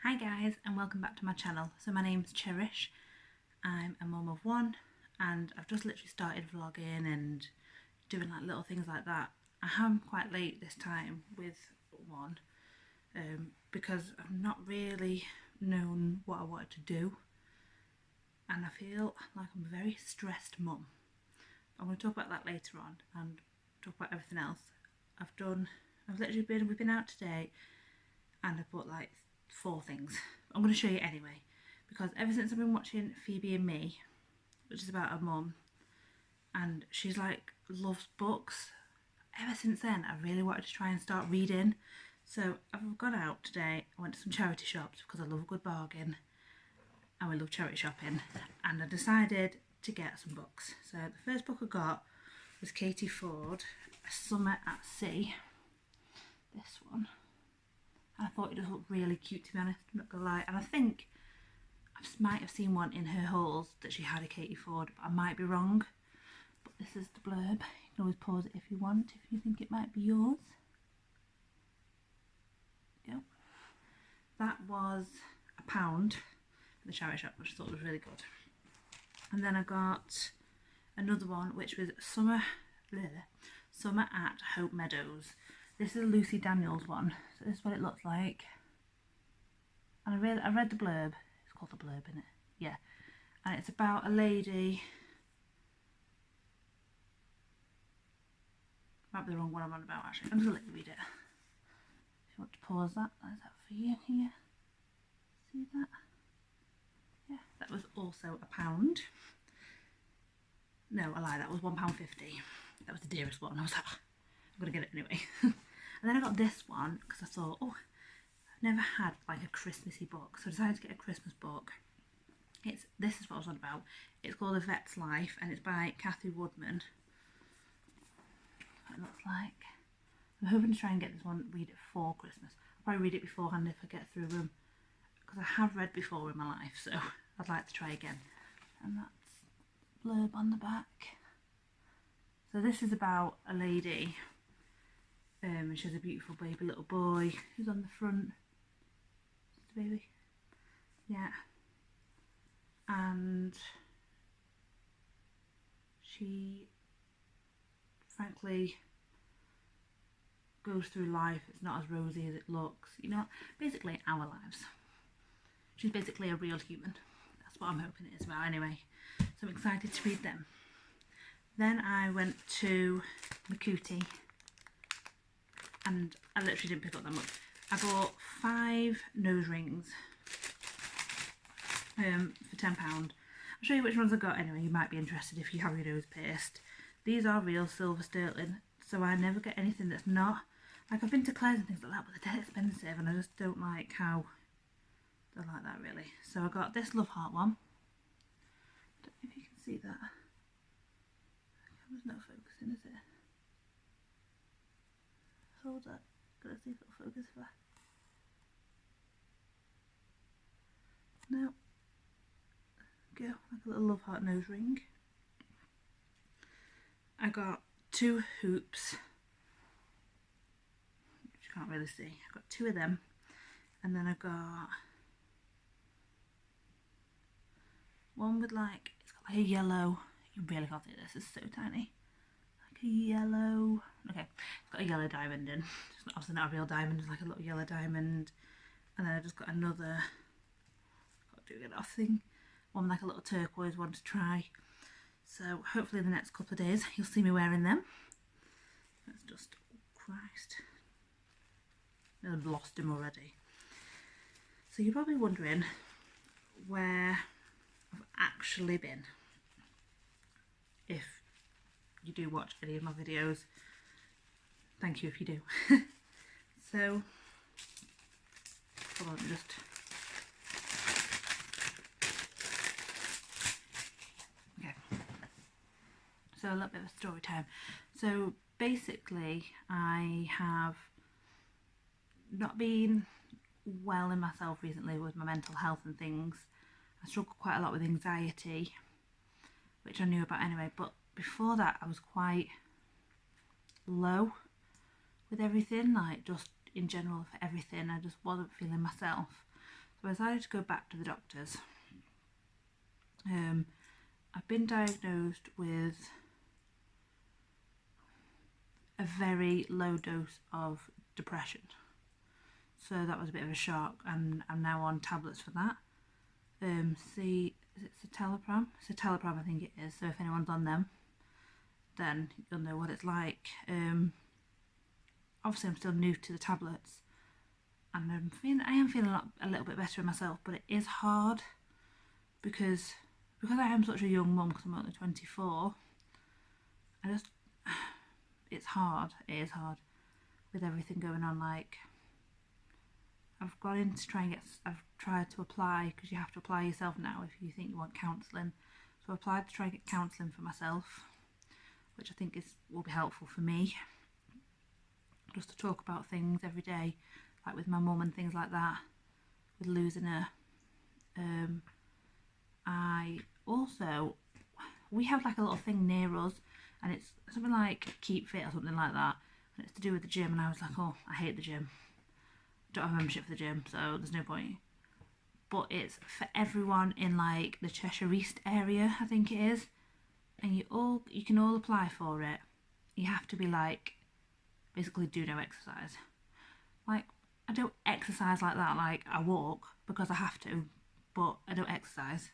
Hi guys and welcome back to my channel. So my name's Cherish, I'm a mum of one and I've just literally started vlogging and doing like little things like that. I am quite late this time with one because I've not really known what I wanted to do and I feel like I'm a very stressed mum. I'm going to talk about that later on and talk about everything else. We've been out today and I bought like 4 things. I'm going to show you anyway because ever since I've been watching Phoebe and Me, which is about a mum, and she's like loves books, ever since then I really wanted to try and start reading. So I've gone out today, I went to some charity shops because I love a good bargain and we love charity shopping, and I decided to get some books. So the first book I got was Katie Ford, A Summer at Sea, this one. I thought it just looked really cute, to be honest, I'm not gonna lie. And I think I might have seen one in her hauls that she had a Katie Ford, but I might be wrong. But this is the blurb. You can always pause it if you want, if you think it might be yours. There you go. That was £1 at the charity shop, which I thought was really good. And then I got another one, which was Summer at Hope Meadows. This is a Lucy Daniels one, so this is what it looks like. And I read the blurb. It's called the blurb, isn't it? Yeah. And it's about a lady. Might be the wrong one I'm on about actually. I'm just gonna let you read it. If you want to pause that, there's that for you here. See that? Yeah, that was also £1. No, I lie, that was £1.50. That was the dearest one. I was like, I'm gonna get it anyway. And then I got this one because I thought, oh, I've never had like a Christmassy book, so I decided to get a Christmas book. This is what I was on about. It's called A Vet's Life and it's by Cathy Woodman. What it looks like. I'm hoping to try and get this one, read it for Christmas. I'll probably read it beforehand if I get through them, because I have read before in my life, so I'd like to try again. And that's blurb on the back. So this is about a lady, and she has a beautiful baby little boy who's on the front. The baby, yeah. And she, frankly, goes through life. It's not as rosy as it looks. You know, basically our lives. She's basically a real human. That's what I'm hoping it is about anyway. So I'm excited to read them. Then I went to Makuti and I literally didn't pick up that much. I bought 5 nose rings for £10. I'll show you which ones I got anyway. You might be interested if you have your nose pierced. These are real silver sterling, so I never get anything that's not. Like, I've been to Claire's and things like that, but they're dead expensive and I just don't like how they're like that really. So I got this Love Heart one. Don't know if you can see that. There's no focusing, is it? Hold up. Gotta see if it'll focus for that. No. Go, like a little Love Heart nose ring. I got 2 hoops, which you can't really see. I got 2 of them, and then I got one with like, it's got like a yellow. You really can't see this. It's so tiny. Like a yellow. Okay, it's got a yellow diamond in. It's obviously not a real diamond. It's like a little yellow diamond, and then I just got another. Got to do it off thing. One with like a little turquoise one to try. So hopefully in the next couple of days you'll see me wearing them. That's just, oh Christ, I've lost him already. So you're probably wondering where I've actually been. If you do watch any of my videos, thank you if you do. So, hold on, just. Okay. So a little bit of a story time. So basically I have not been well in myself recently with my mental health and things. I struggle quite a lot with anxiety, which I knew about anyway, but before that I was quite low with everything, like just in general for everything. I just wasn't feeling myself. So I decided to go back to the doctors. I've been diagnosed with a very low dose of depression. So that was a bit of a shock, and I'm now on tablets for that. Is it citalopram? Citalopram, I think it is. So if anyone's on them, then you'll know what it's like. Obviously I'm still new to the tablets, and I am feeling a little bit better in myself, but it is hard because I am such a young mum, because I'm only 24. It's hard. It is hard with everything going on. Like, I've gone in to try and I've tried to apply, because you have to apply yourself now if you think you want counselling. So I applied to try and get counselling for myself, which I think will be helpful for me, just to talk about things every day, like with my mum and things like that, with losing her. We have like a little thing near us, and it's something like Keep Fit or something like that, and it's to do with the gym, and I was like, oh, I hate the gym. Don't have a membership for the gym, so there's no point. But it's for everyone in like the Cheshire East area, I think it is, and you can all apply for it. You have to be like, basically do no exercise. Like, I don't exercise like that. Like, I walk because I have to, but I don't exercise.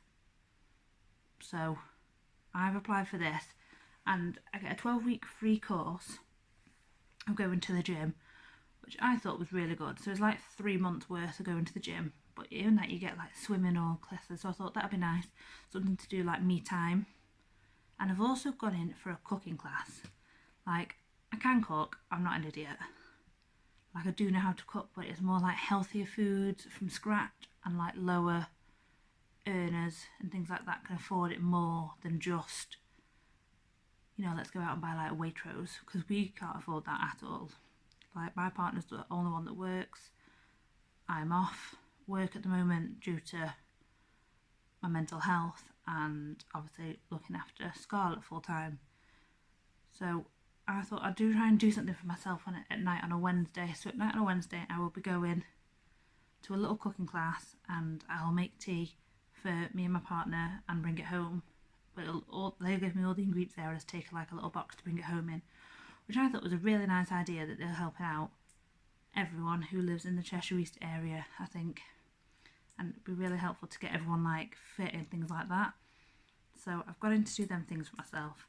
So I've applied for this, and I get a 12-week free course of going to the gym, which I thought was really good. So it's like 3 months worth of going to the gym, but in that you get like swimming or classes. So I thought that'd be nice, something to do like me time. And I've also gone in for a cooking class. Like, I can cook, I'm not an idiot. Like, I do know how to cook, but it's more like healthier foods from scratch, and like lower earners and things like that can afford it more than just, you know, let's go out and buy like a Waitrose, because we can't afford that at all. Like, my partner's the only one that works. I'm off work at the moment due to my mental health, and obviously looking after Scarlett full time. So I thought I'd try and do something for myself at night on a Wednesday. So at night on a Wednesday I will be going to a little cooking class, and I'll make tea for me and my partner and bring it home. But they'll give me all the ingredients there, and just take like a little box to bring it home in, which I thought was a really nice idea, that they're helping out everyone who lives in the Cheshire East area, I think. And it'd be really helpful to get everyone like fit and things like that. So I've got in to do them things for myself.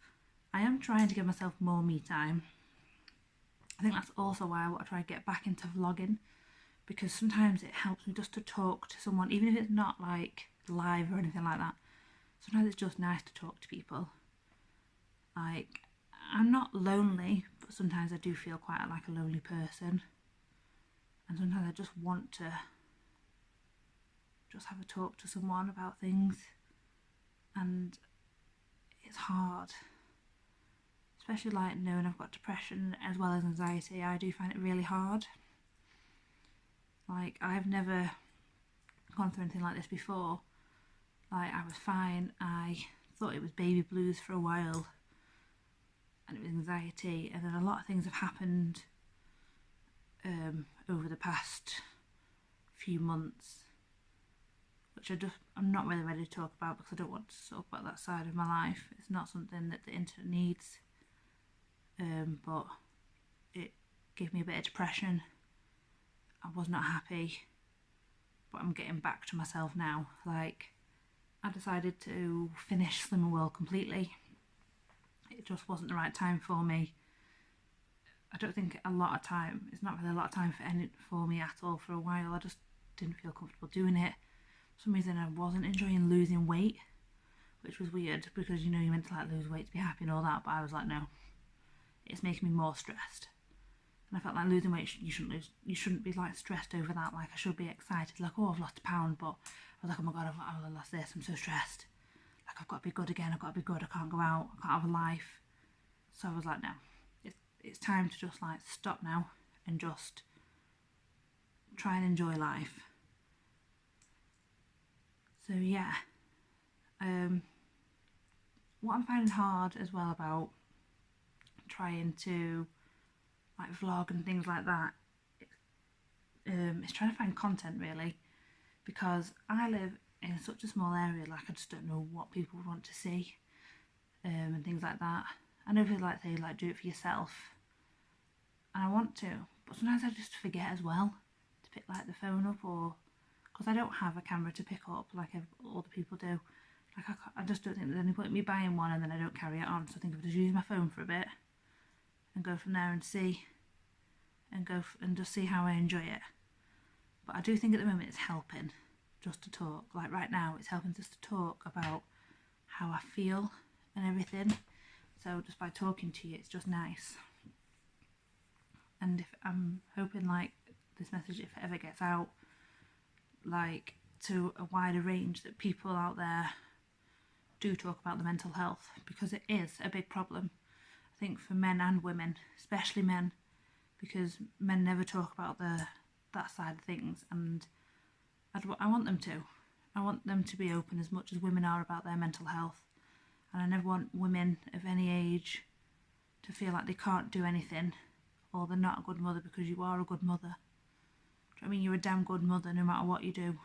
I am trying to give myself more me time. I think that's also why I want to try and get back into vlogging, because sometimes it helps me just to talk to someone, even if it's not like live or anything like that. Sometimes it's just nice to talk to people. Like, I'm not lonely, but sometimes I do feel quite like a lonely person, and sometimes I just want to just have a talk to someone about things, and it's hard, especially like knowing I've got depression as well as anxiety. I do find it really hard. Like, I've never gone through anything like this before. Like, I was fine. I thought it was baby blues for a while, and it was anxiety, and then a lot of things have happened over the past few months, which I'm not really ready to talk about, because I don't want to talk about that side of my life. It's not something that the internet needs, but it gave me a bit of depression. I was not happy, but I'm getting back to myself now. Like, I decided to finish Slimmer World completely. It just wasn't the right time for me. I don't think a lot of time, it's not really a lot of time for me at all for a while. I just didn't feel comfortable doing it. For some reason I wasn't enjoying losing weight, which was weird, because, you know, you're meant to like lose weight to be happy and all that, but I was like, no, it's making me more stressed. And I felt like losing weight, you shouldn't be like stressed over that. Like, I should be excited, like, oh, I've lost a pound, but I was like, oh my god, I've lost this, I'm so stressed. Like, I've got to be good again, I've got to be good, I can't go out, I can't have a life. So I was like, no, it's time to just like stop now and just try and enjoy life. So yeah, what I'm finding hard as well about trying to like vlog and things like that, is trying to find content, really, because I live in such a small area, like I just don't know what people want to see, and things like that. I know people like say like do it for yourself, and I want to, but sometimes I just forget as well to pick like the phone up, or because I don't have a camera to pick up like other people do. Like I just don't think there's any point in me buying one and then I don't carry it on. So I think I'll just use my phone for a bit and go from there and see, and and just see how I enjoy it. But I do think at the moment it's helping just to talk. Like right now, it's helping just to talk about how I feel and everything. So just by talking to you, it's just nice. And if I'm hoping like this message, if it ever gets out, like to a wider range, that people out there do talk about the mental health, because it is a big problem. I think for men and women, especially men, because men never talk about that side of things, and I want them to. I want them to be open as much as women are about their mental health, and I never want women of any age to feel like they can't do anything, or they're not a good mother, because you are a good mother. Do you know what I mean? You're a damn good mother no matter what you do.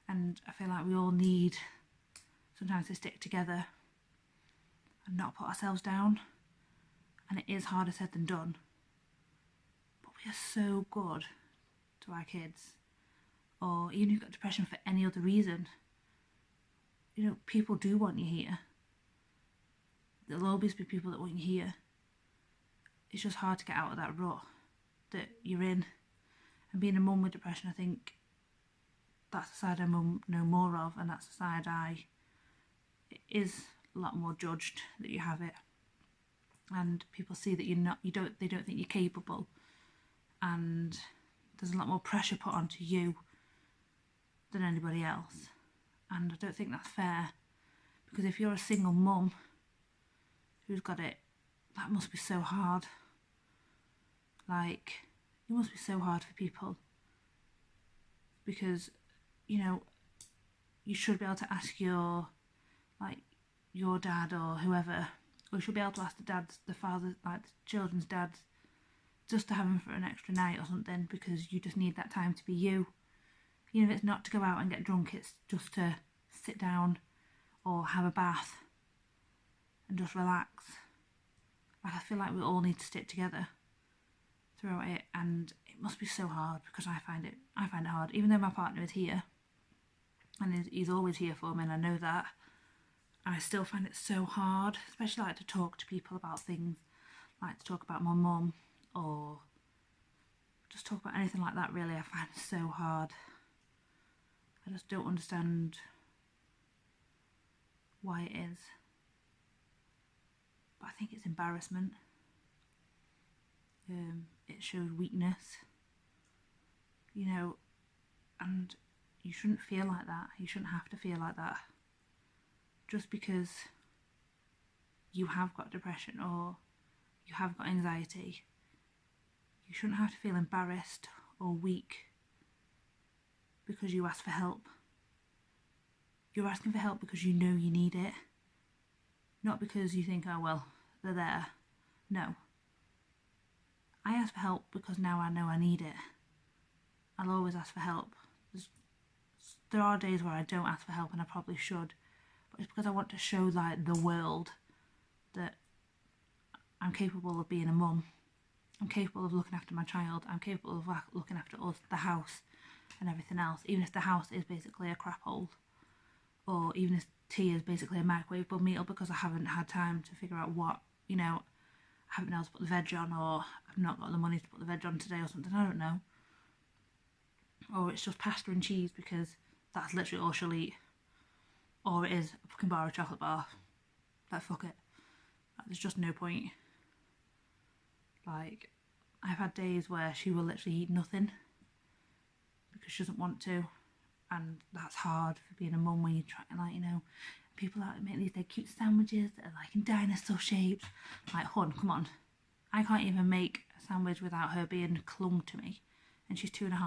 And I feel like we all need sometimes to stick together and not put ourselves down. And it is harder said than done. But we are so good to our kids. Or even if you've got depression for any other reason, you know, people do want you here. There'll always be people that want you here. It's just hard to get out of that rut that you're in. And being a mum with depression, I think that's the side I know more of, and that's the side it is a lot more judged that you have it, and people see that they don't think you're capable, and there's a lot more pressure put onto you than anybody else. And I don't think that's fair, because if you're a single mum who's got it, that must be so hard. Like, it must be so hard for people, because, you know, you should be able to ask your dad or whoever, or you should be able to ask the father, like the children's dads, just to have them for an extra night or something, because you just need that time to be you. Even if it's not to go out and get drunk, it's just to sit down or have a bath and just relax. Like, I feel like we all need to stick together throughout it, and it must be so hard, because I find it hard, even though my partner is here and he's always here for me, and I know that. I still find it so hard, especially like to talk to people about things, like to talk about my mum, or just talk about anything like that. Really, I find it so hard. I just don't understand why it is, but I think it's embarrassment. It shows weakness, you know, and you shouldn't feel like that. You shouldn't have to feel like that. Just because you have got depression or you have got anxiety, you shouldn't have to feel embarrassed or weak because you ask for help. You're asking for help because you know you need it, not because you think, oh well, they're there. No. I ask for help because now I know I need it. I'll always ask for help. There are days where I don't ask for help, and I probably should, but it's because I want to show like the world that I'm capable of being a mum. I'm capable of looking after my child. I'm capable of looking after us, the house and everything else, even if the house is basically a crap hole, or even if tea is basically a microwaveable meal because I haven't had time to figure out what, you know, I haven't been able to put the veg on, or I've not got the money to put the veg on today or something, I don't know. Or it's just pasta and cheese because that's literally all she'll eat. Or it is a fucking bar of chocolate bar. Like, fuck it. Like, there's just no point. Like, I've had days where she will literally eat nothing because she doesn't want to. And that's hard for being a mum when you're trying, like, you know, people that make these cute sandwiches that are like in dinosaur shapes. Like, hun, come on. I can't even make a sandwich without her being clung to me. And she's 2.5.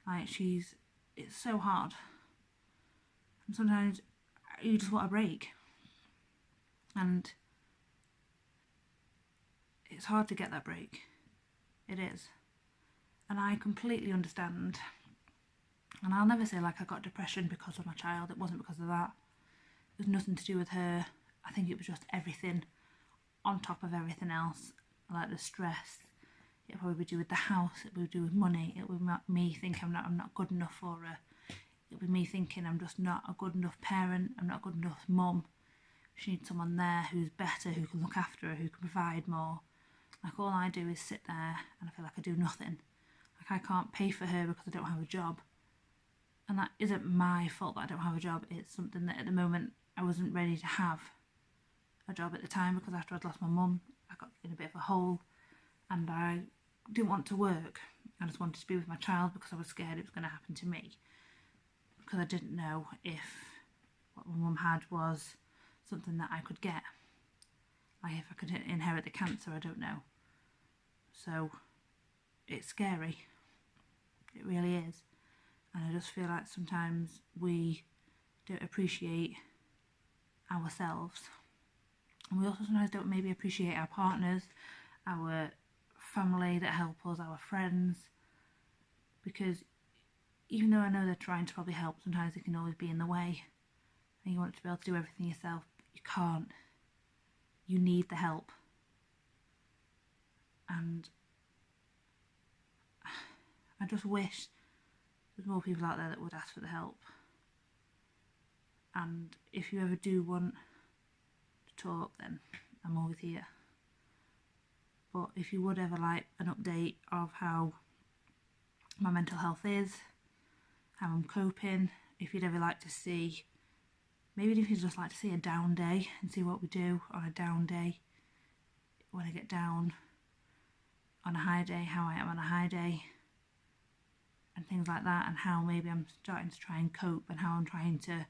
Like, it's so hard. And sometimes you just want a break. And it's hard to get that break. It is. And I completely understand And I'll never say like I got depression because of my child. It wasn't because of that. It was nothing to do with her. I think it was just everything on top of everything else, like the stress. It probably would do with the house, it would do with money, it would make me think I'm not good enough for her. It would be me thinking I'm just not a good enough parent, I'm not a good enough mum. She needs someone there who's better, who can look after her, who can provide more. Like all I do is sit there and I feel like I do nothing. Like I can't pay for her because I don't have a job. And that isn't my fault that I don't have a job. It's something that at the moment I wasn't ready to have a job at the time, because after I'd lost my mum, I got in a bit of a hole and I didn't want to work. I just wanted to be with my child because I was scared it was going to happen to me, because I didn't know if what my mum had was something that I could get. Like if I could inherit the cancer, I don't know. So it's scary. It really is. And I just feel like sometimes we don't appreciate ourselves. And we also sometimes don't maybe appreciate our partners, our family that help us, our friends. Because even though I know they're trying to probably help, sometimes they can always be in the way. And you want to be able to do everything yourself, but you can't. You need the help. And I just wish there's more people out there that would ask for the help. And if you ever do want to talk, then I'm always here. But if you would ever like an update of how my mental health is, how I'm coping, if you'd ever like to see, maybe if you'd just like to see a down day and see what we do on a down day, when I get down, on a high day, how I am on a high day, and things like that, and how maybe I'm starting to try and cope, and how I'm trying to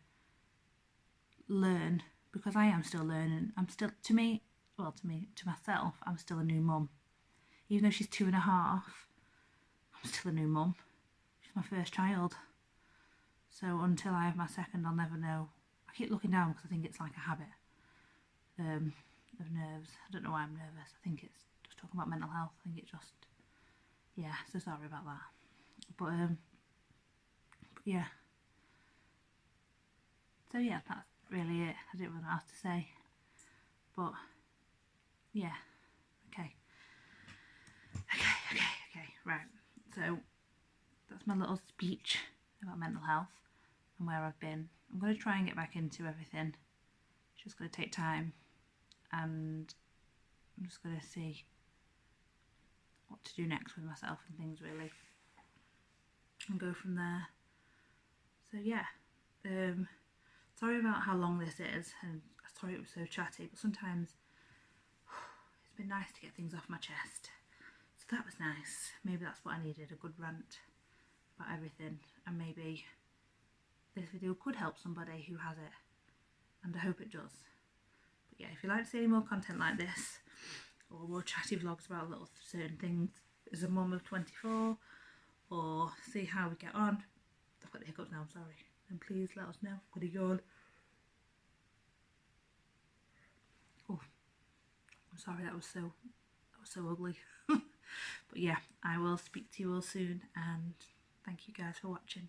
learn, because I am still learning. I'm still, to myself, I'm still a new mum. Even though she's 2.5, I'm still a new mum. She's my first child. So until I have my second, I'll never know. I keep looking down because I think it's like a habit of nerves. I don't know why I'm nervous. I think it's just talking about mental health. I think it just, yeah, so sorry about that. But yeah. So yeah, that's really it. I didn't really know what else to say. But yeah, okay, right. So that's my little speech about mental health and where I've been. I'm going to try and get back into everything. It's just going to take time, and I'm just going to see what to do next with myself and things, really, and go from there. So yeah, sorry about how long this is, and sorry it was so chatty, but sometimes it's been nice to get things off my chest. So that was nice. Maybe that's what I needed, a good rant about everything, and maybe this video could help somebody who has it, and I hope it does. But yeah, if you'd like to see any more content like this, or more chatty vlogs about little certain things as a mum of 24, or see how we get on, I've got the hiccups now, I'm sorry, then please let us know. I'm gonna yawn. Oh, I'm sorry, that was so ugly. But yeah, I will speak to you all soon, and thank you guys for watching.